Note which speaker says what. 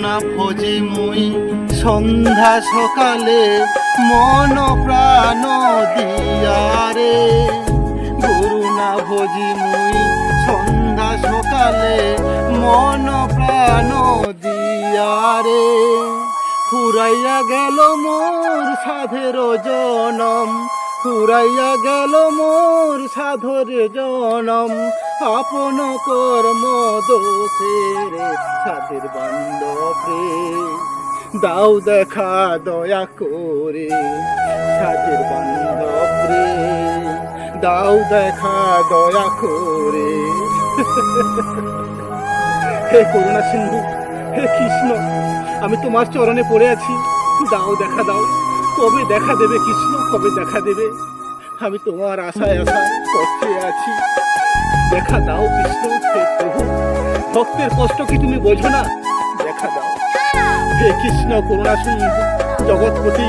Speaker 1: না ভোজি মুই সন্ধ্যা সকালে মন প্রাণ দিয়ারে, গুরু না ভোজি মুই সন্ধ্যা সকালে মন প্রাণ দিয়ারে। ফুরাইয়া গেল মোর সাধের জনম, ফুরাইয়া গেল মোর সাধর জনম, আপন কর্ম দোষে রে সাধের বান্ধবে। দাও দেখা দয়া করে সাধের বান্ধবে, দাও দেখা দয়া করে। হে করুণা সিন্ধু, হে কৃষ্ণ, আমি তোমার চরণে পড়ে আছি, দাও দেখা দাও। কবে দেখা দেবে কৃষ্ণ, কবে দেখা দেবে? আমি তোমার আশায় আশায় করতে আছি, দেখা দাও কৃষ্ণ। হে প্রভু, ভক্তের কষ্ট কি তুমি বোঝো না? দেখা দাও হে কৃষ্ণ, করুণা সিন্ধু, জগৎপতি।